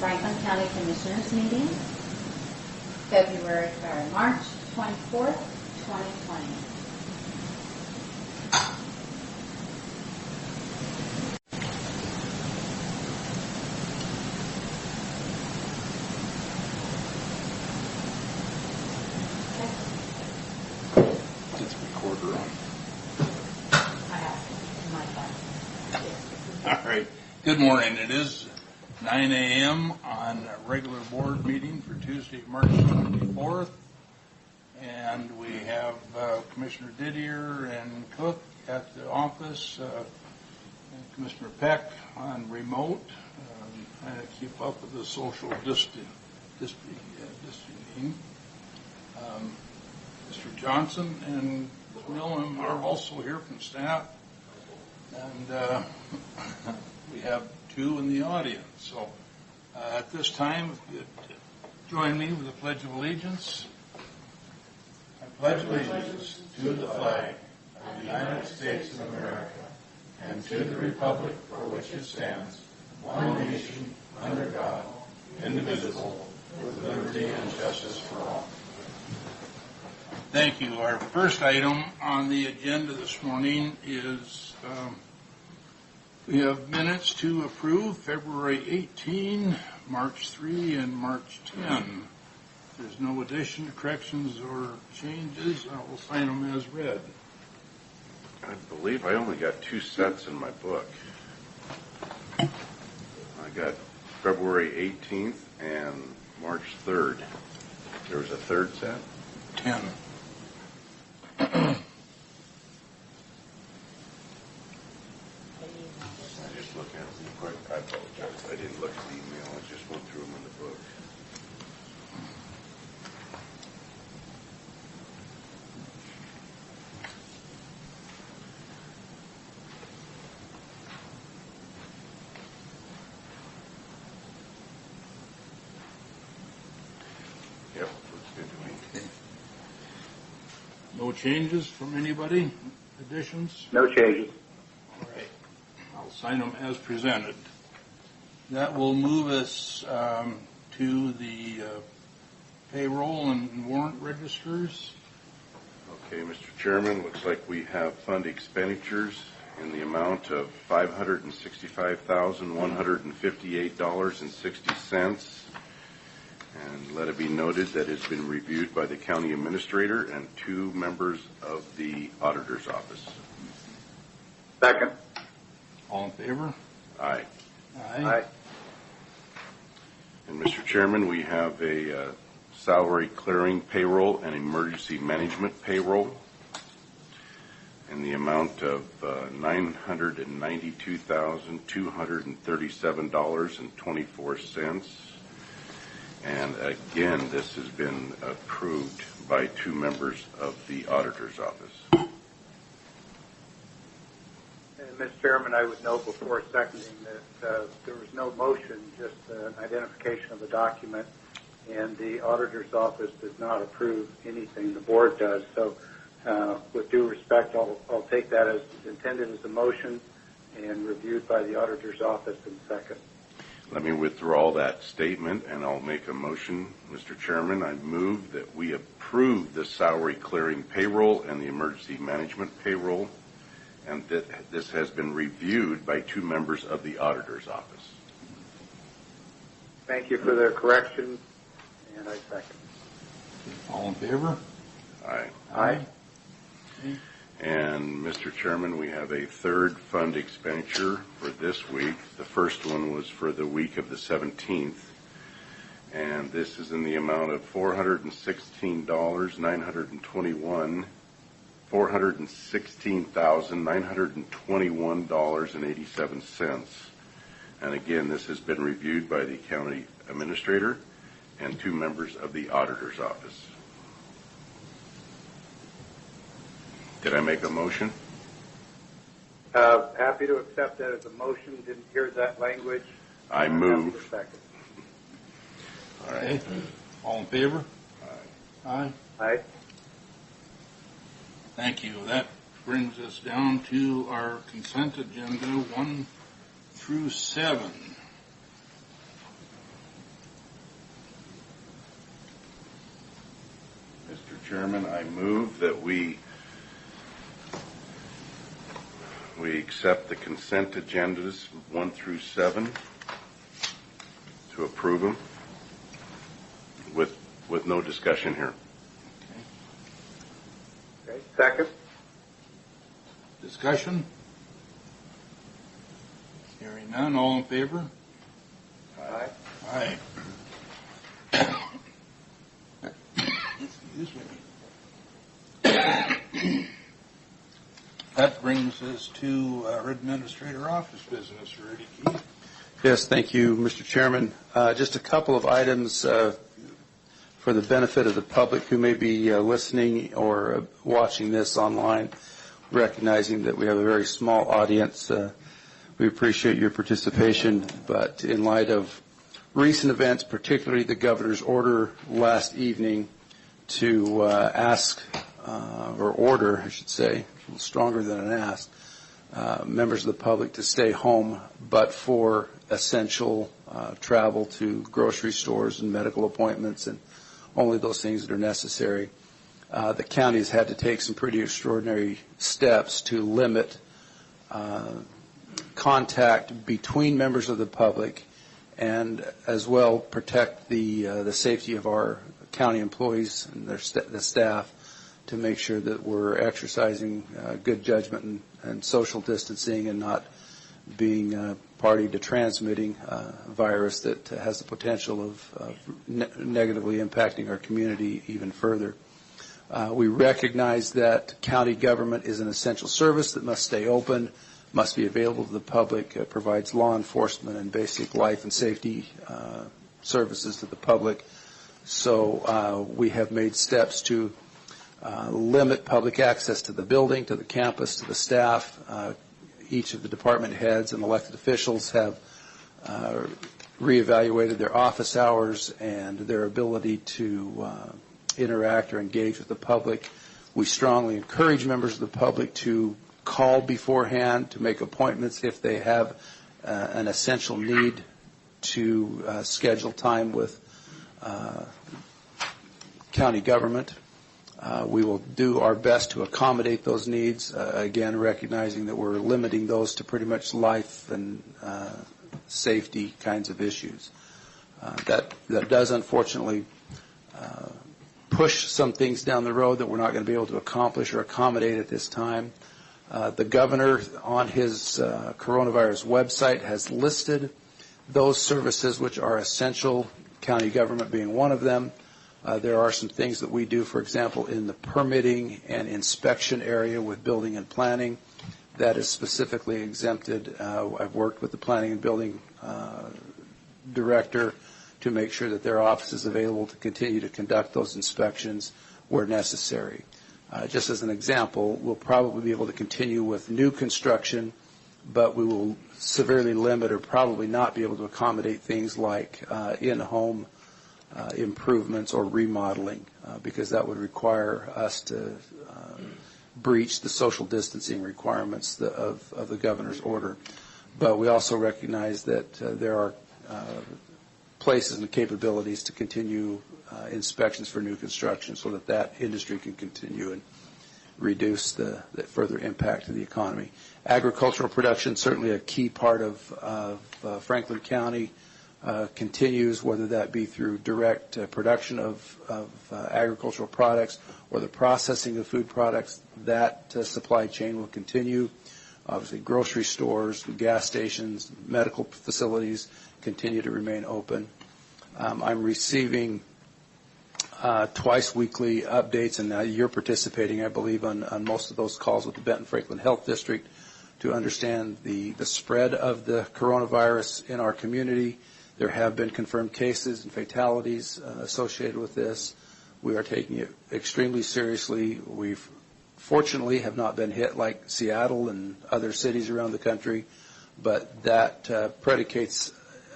Franklin County Commissioners meeting, March 24th, 2020. It's recorder on. I have my phone. All right. Good morning. It is 9 a.m. on a regular board meeting for Tuesday, March 24th. And we have Commissioner Didier and Cook at the office, and Commissioner Peck on remote, trying to keep up with the social distancing. Mr. Johnson and Millen are also here from staff, and we have two in the audience. So at this time, if you'd join me with the Pledge of Allegiance. I pledge allegiance to the flag of the United States of America and to the republic for which it stands, one nation, under God, indivisible, with liberty and justice for all. Thank you. Our first item on the agenda this morning is we have minutes to approve, February 18, March 3, and March 10. If there's no addition, corrections, or changes, I will sign them as read. I believe I only got two sets in my book. I got February 18th and March 3rd. There was a third set? 10. I just looked at it real quick. I apologize. I didn't look at the email. I just went through them in the book. Yep, looks good to me. Okay. No changes from anybody? Additions? No changes. All right. I'll sign them as presented. That will move us to the payroll and warrant registers. Okay, Mr. Chairman, looks like we have fund expenditures in the amount of $565,158.60. And let it be noted that it's been reviewed by the county administrator and two members of the auditor's office. Second. All in favor? Aye. Aye. And Mr. Chairman, we have a salary clearing payroll and emergency management payroll in the amount of $992,237.24. And again, this has been approved by two members of the auditor's office. Mr. Chairman, I would note before seconding that there was no motion, just an identification of the document, and the auditor's office does not approve anything. The board does. So with due respect, I'll take that as intended as a motion and reviewed by the auditor's office in second. Let me withdraw that statement, and I'll make a motion. Mr. Chairman, I move that we approve the salary clearing payroll and the emergency management payroll, and that this has been reviewed by two members of the auditor's office. Thank you for the correction, and I second. All in favor? Aye. Aye. Okay. And Mr. Chairman, we have a third fund expenditure for this week. The first one was for the week of the 17th, and this is in the amount of $416,921.87. And again, this has been reviewed by the county administrator and two members of the auditor's office. Did I make a motion? Happy to accept that as a motion. Didn't hear that language. I move. Second. All right. Okay. All in favor? Aye. Aye. Aye. Thank you. That brings us down to our consent agenda 1 through 7. Chairman, I move that we accept the consent agendas 1 through 7 to approve them with no discussion here. Okay, second. Discussion? Hearing none, all in favor? Aye. Aye. Excuse me. That brings us to our administrator office business. Rudy Keith. Yes, thank you, Mr. Chairman. Just a couple of items for the benefit of the public who may be listening or watching this online, recognizing that we have a very small audience. We appreciate your participation, but in light of recent events, particularly the governor's order last evening to ask, or order, I should say, a little stronger than an ask, members of the public to stay home, but for essential travel to grocery stores and medical appointments and only those things that are necessary. The county has had to take some pretty extraordinary steps to limit contact between members of the public and as well protect the safety of our county employees and the staff to make sure that we're exercising good judgment and social distancing and not being party to transmitting a virus that has the potential of negatively impacting our community even further. We recognize that county government is an essential service that must stay open, must be available to the public, provides law enforcement and basic life and safety services to the public. So we have made steps to limit public access to the building, to the campus, to the staff. Each of the department heads and elected officials have reevaluated their office hours and their ability to interact or engage with the public. We strongly encourage members of the public to call beforehand, to make appointments if they have an essential need to schedule time with county government. We will do our best to accommodate those needs, again, recognizing that we're limiting those to pretty much life and safety kinds of issues. That does, unfortunately, push some things down the road that we're not going to be able to accomplish or accommodate at this time. The governor on his coronavirus website has listed those services which are essential, county government being one of them. There are some things that we do, for example, in the permitting and inspection area with building and planning that is specifically exempted. I've worked with the planning and building director to make sure that their office is available to continue to conduct those inspections where necessary. Just as an example, we'll probably be able to continue with new construction, but we will severely limit or probably not be able to accommodate things like in-home improvements or remodeling because that would require us to breach the social distancing requirements of the governor's order. But we also recognize that there are places and capabilities to continue inspections for new construction so that industry can continue and reduce the further impact to the economy. Agricultural production, certainly a key part of Franklin County, continues, whether that be through direct production of agricultural products or the processing of food products. That supply chain will continue. Obviously, grocery stores, gas stations, medical facilities continue to remain open. I'm receiving twice weekly updates, and you're participating, I believe, on most of those calls with the Benton Franklin Health District to understand the spread of the coronavirus in our community. There have been confirmed cases and fatalities associated with this. We are taking it extremely seriously. We fortunately have not been hit like Seattle and other cities around the country, but that predicates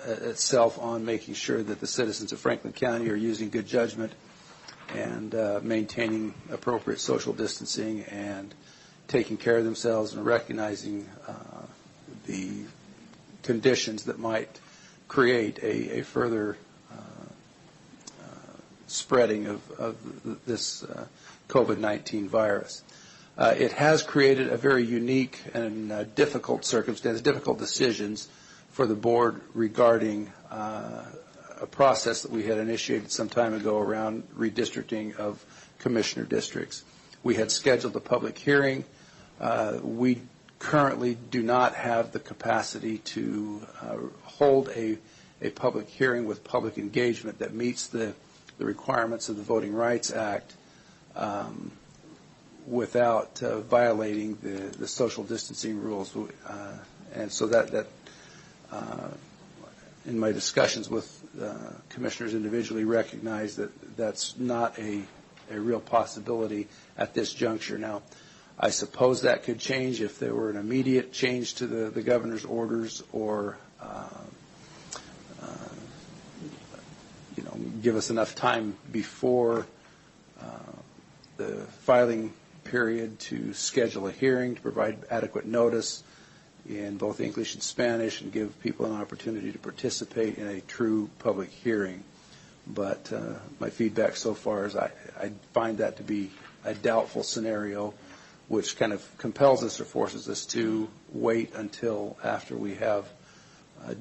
itself on making sure that the citizens of Franklin County are using good judgment and maintaining appropriate social distancing and taking care of themselves and recognizing the conditions that might create a further spreading of this COVID-19 virus. It has created a very unique and difficult circumstance, difficult decisions for the board regarding a process that we had initiated some time ago around redistricting of commissioner districts. We had scheduled a public hearing. We currently do not have the capacity to hold a public hearing with public engagement that meets the requirements of the Voting Rights Act without violating the social distancing rules. And so that in my discussions with commissioners individually recognize that that's not a real possibility at this juncture. Now, I suppose that could change if there were an immediate change to the governor's orders, or give us enough time before the filing period to schedule a hearing, to provide adequate notice in both English and Spanish, and give people an opportunity to participate in a true public hearing. But my feedback so far is I find that to be a doubtful scenario, which kind of compels us or forces us to wait until after we have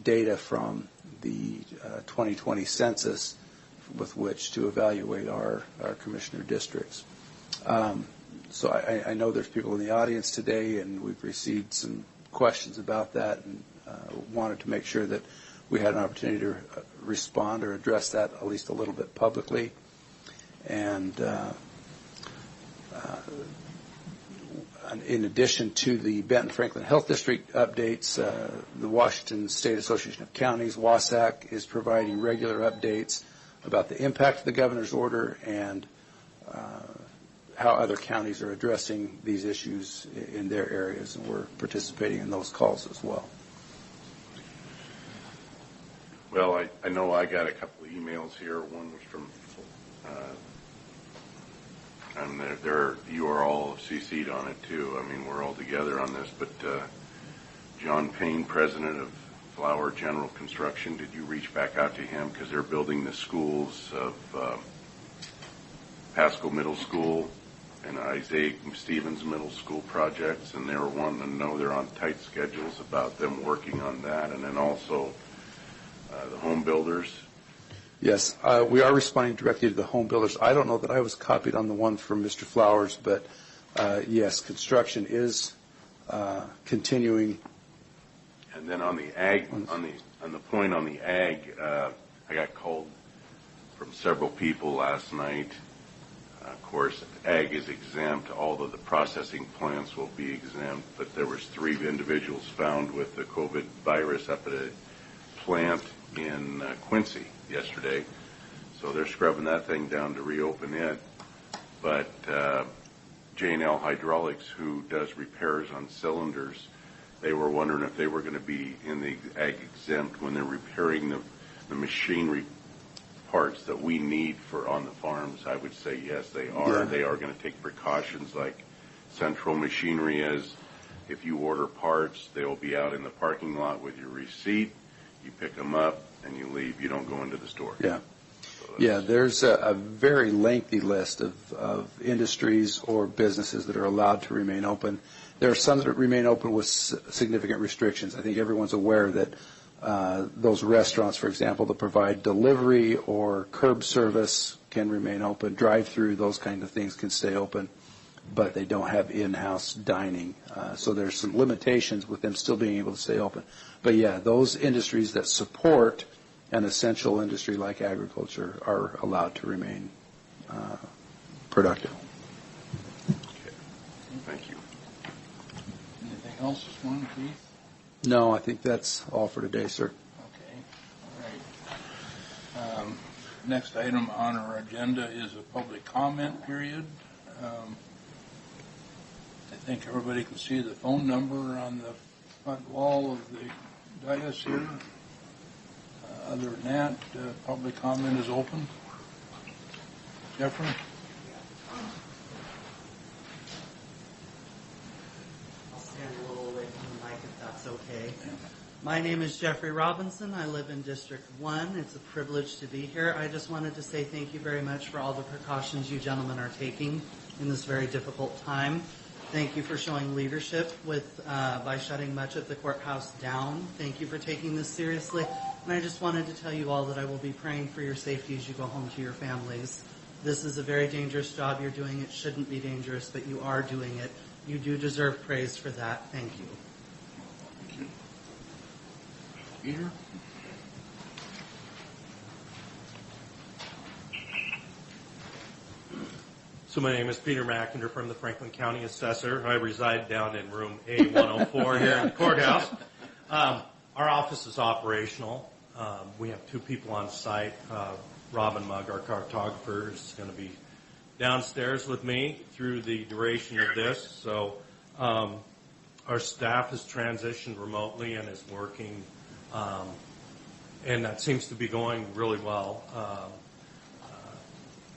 data from the 2020 census with which to evaluate our commissioner districts. So I know there's people in the audience today, and we've received some questions about that, and wanted to make sure that we had an opportunity to respond or address that at least a little bit publicly. And in addition to the Benton Franklin Health District updates, the Washington State Association of Counties, WASAC, is providing regular updates about the impact of the governor's order and how other counties are addressing these issues in their areas, and we're participating in those calls as well. Well, I know I got a couple of emails here. One was from, and you are all CC'd on it too. I mean, we're all together on this, but John Payne, president of Flower General Construction, did you reach back out to him? Because they're building the schools of Pasco Middle School and Isaiah Stevens Middle School projects, and they were wanting to know they're on tight schedules about them working on that, and then also the home builders. Yes, we are responding directly to the home builders. I don't know that I was copied on the one from Mr. Flowers, but yes, construction is continuing. And then on the ag, on the point on the ag, I got called from several people last night. Of course, ag is exempt, although the processing plants will be exempt. But there was 3 individuals found with the COVID virus up at a plant in Quincy yesterday, so they're scrubbing that thing down to reopen it. But J&L Hydraulics, who does repairs on cylinders, they were wondering if they were going to be in the ag exempt when they're repairing the machinery parts that we need for on the farms. I would say yes, they are. Yeah. They are going to take precautions like Central Machinery is. If you order parts, they will be out in the parking lot with your receipt. You pick them up and you leave. You don't go into the store. Yeah. So Yeah, there's a very lengthy list of industries or businesses that are allowed to remain open. There are some that remain open with significant restrictions. I think everyone's aware that those restaurants, for example, that provide delivery or curb service can remain open. Drive-through, those kind of things can stay open, but they don't have in-house dining. So there's some limitations with them still being able to stay open. But yeah, those industries that support an essential industry like agriculture are allowed to remain productive. Okay. Thank you. Anything else this morning, Keith? No, I think that's all for today, sir. Okay, all right. Next item on our agenda is a public comment period. I think everybody can see the phone number on the front wall of the dais here. Other than that, public comment is open. Jeffrey? I'll stand a little away from the mic if that's okay. My name is Jeffrey Robinson. I live in District 1. It's a privilege to be here. I just wanted to say thank you very much for all the precautions you gentlemen are taking in this very difficult time. Thank you for showing leadership by shutting much of the courthouse down. Thank you for taking this seriously. And I just wanted to tell you all that I will be praying for your safety as you go home to your families. This is a very dangerous job you're doing. It shouldn't be dangerous, but you are doing it. You do deserve praise for that. Thank you. Thank you. Peter? So my name is Peter McIntyre from the Franklin County Assessor. I reside down in room A104 here in the courthouse. Our office is operational. We have 2 people on site. Robin Mugg, our cartographer, is going to be downstairs with me through the duration of this. So our staff has transitioned remotely and is working, and that seems to be going really well.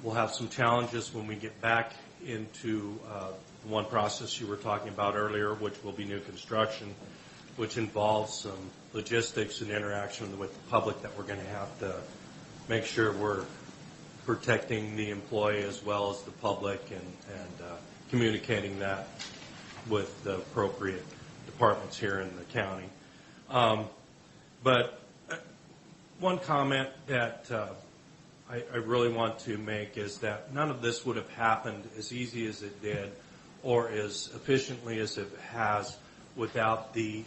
We'll have some challenges when we get back into the one process you were talking about earlier, which will be new construction, which involves some logistics and interaction with the public that we're going to have to make sure we're protecting the employee as well as the public and communicating that with the appropriate departments here in the county. But one comment that I really want to make is that none of this would have happened as easy as it did or as efficiently as it has without the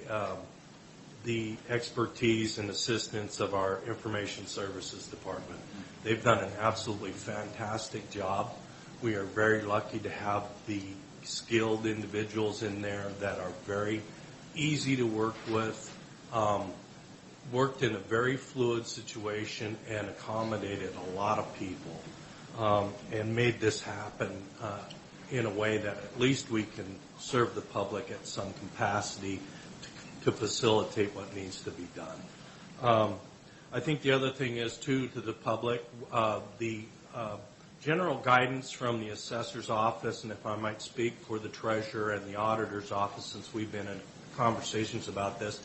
expertise and assistance of our Information Services Department. They've done an absolutely fantastic job. We are very lucky to have the skilled individuals in there that are very easy to work with, worked in a very fluid situation and accommodated a lot of people, and made this happen in a way that at least we can serve the public at some capacity to facilitate what needs to be done. I think the other thing is, too, to the public, the general guidance from the assessor's office, and if I might speak for the treasurer and the auditor's office, since we've been in conversations about this,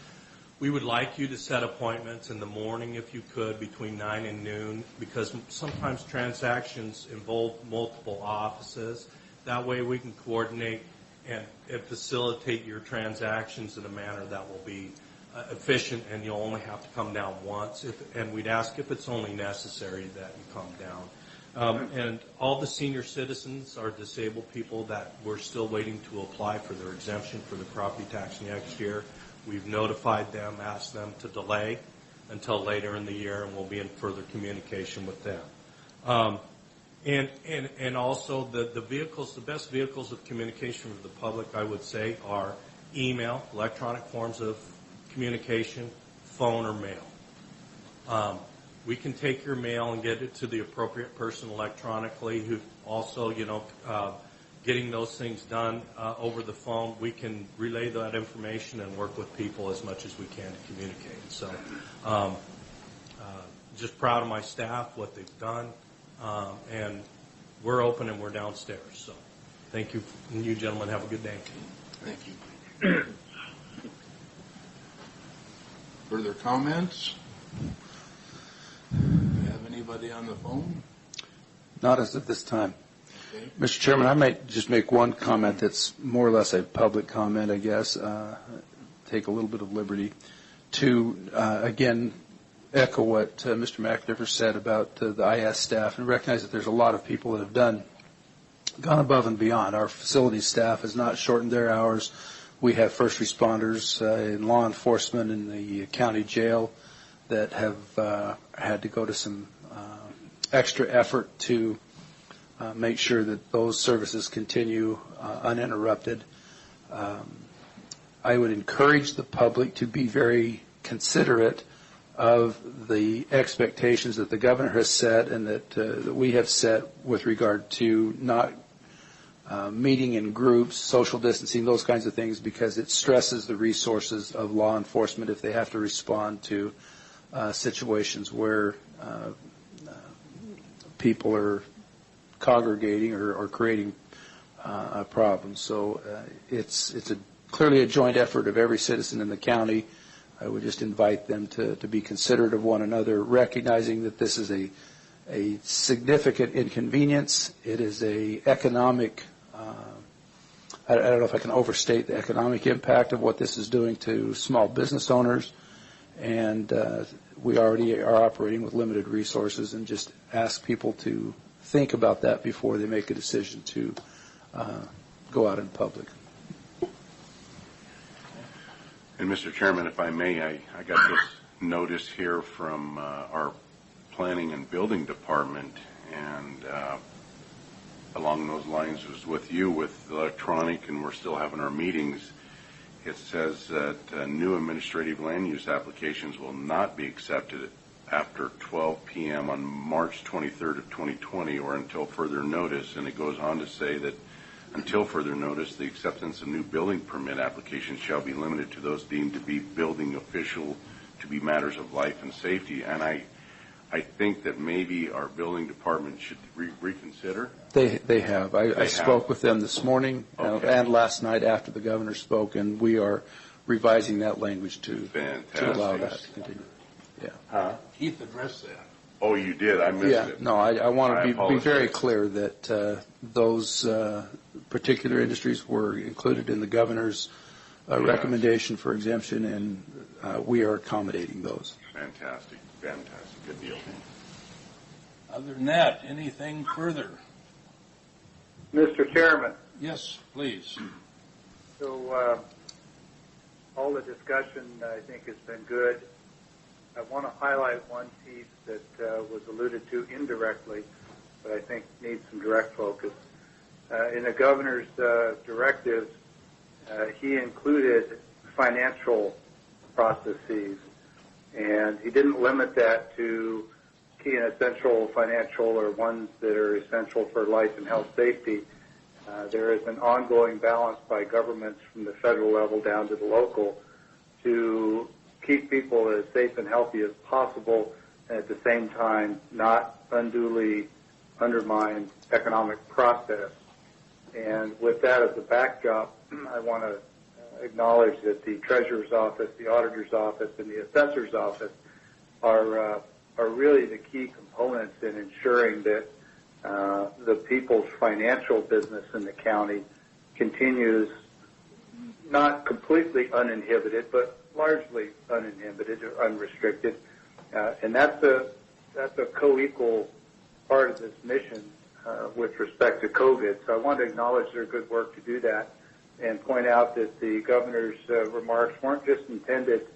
we would like you to set appointments in the morning if you could between 9 and noon, because sometimes transactions involve multiple offices. That way we can coordinate and facilitate your transactions in a manner that will be efficient, and you'll only have to come down once. And we'd ask if it's only necessary that you come down. And all the senior citizens are disabled people that we're still waiting to apply for their exemption for the property tax next year. We've notified them, asked them to delay until later in the year, and we'll be in further communication with them. And also the vehicles, the best vehicles of communication with the public, I would say, are email, electronic forms of communication, phone, or mail. We can take your mail and get it to the appropriate person electronically, who also, getting those things done over the phone. We can relay that information and work with people as much as we can to communicate. So just proud of my staff, what they've done, and we're open and we're downstairs. So thank you, and you gentlemen have a good day. Thank you. Further comments? Do you have anybody on the phone? Not as of this time. Okay. Mr. Chairman, I might just make one comment that's more or less a public comment, I guess. Take a little bit of liberty to, again, echo what Mr. McIntyre said about the IS staff, and recognize that there's a lot of people that have gone above and beyond. Our facility staff has not shortened their hours. We have first responders in law enforcement in the county jail that have had to go to some extra effort to make sure that those services continue uninterrupted. I would encourage the public to be very considerate of the expectations that the governor has set and that we have set with regard to not meeting in groups, social distancing, those kinds of things, because it stresses the resources of law enforcement if they have to respond to situations where people are congregating or creating a problem. So it's clearly a joint effort of every citizen in the county I would just invite them to be considerate of one another, recognizing that this is a significant inconvenience. It is a economic, I don't know if I can overstate the economic impact of what this is doing to small business owners, and we already are operating with limited resources, and just ask people to think about that before they make a decision to go out in public. And Mr. Chairman, if I may, I got this notice here from our Planning and Building Department, and along those lines was with you with electronic, and we're still having our meetings. It says that new administrative land use applications will not be accepted after 12 p.m. on March 23rd of 2020 or until further notice, and it goes on to say that until further notice, the acceptance of new building permit applications shall be limited to those deemed to be building official to be matters of life and safety. And I think that maybe our building department should reconsider. They have. I spoke with them this morning and last night after the governor spoke, and we are revising that language to allow that to continue. Yeah. Keith addressed that. Oh, you did? I missed it. No, I want to be very apologize. clear that those particular industries were included in the governor's recommendation for exemption, and we are accommodating those. Fantastic. Good deal. Other than that, anything further? Mr. Chairman, Yes, please. so all the discussion, I think, has been good. I want to highlight one piece that was alluded to indirectly, but I think needs some direct focus. In the governor's directives, he included financial processes, and he didn't limit that to key and essential financial or ones that are essential for life and health safety. There is an ongoing balance by governments from the federal level down to the local to keep people as safe and healthy as possible, and at the same time not unduly undermine economic process. And with that as a backdrop, I want to acknowledge that the Treasurer's Office, the Auditor's Office, and the Assessor's Office are really the key components in ensuring that the people's financial business in the county continues not completely uninhibited, but largely uninhibited or unrestricted. And that's a co-equal part of this mission with respect to COVID. So I want to acknowledge their good work to do that and point out that the governor's remarks weren't just intended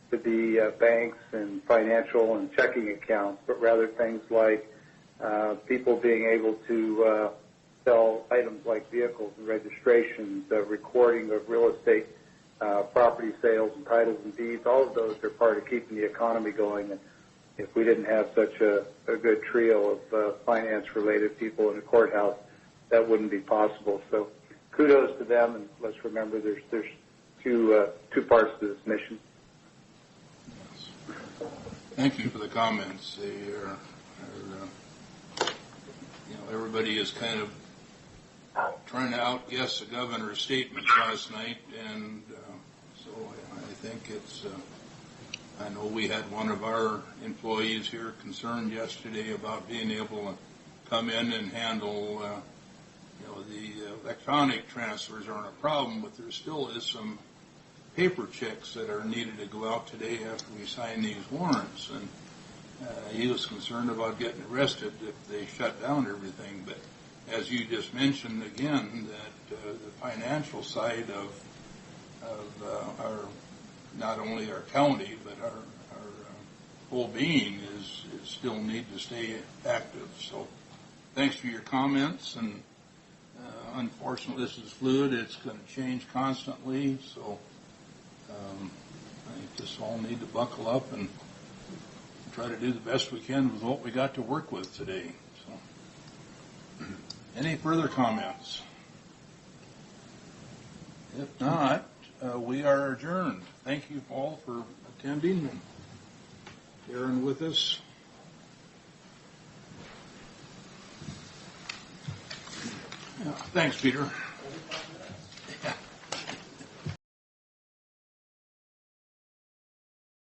to be banks and financial and checking accounts, but rather things like people being able to sell items like vehicles and registrations, recording of real estate property sales and titles and deeds. All of those are part of keeping the economy going. And if we didn't have such a good trio of finance-related people in the courthouse, that wouldn't be possible. So kudos to them, and let's remember there's two parts to this mission. Thank you for the comments. They are everybody is kind of trying to outguess the governor's statements last night, and so I think it's. I know we had one of our employees here concerned yesterday about being able to come in and handle. The electronic transfers aren't a problem, but there still is some paper checks that are needed to go out today after we sign these warrants. And he was concerned about getting arrested if they shut down everything. But as you just mentioned again, that the financial side of our, not only our county, but our whole being is still need to stay active. So thanks for your comments. And unfortunately, this is fluid. It's going to change constantly. So I think this all need to buckle up and try to do the best we can with what we got to work with today. So, any further comments? If not, we are adjourned. Thank you all for attending and bearing with us. Yeah, thanks, Peter.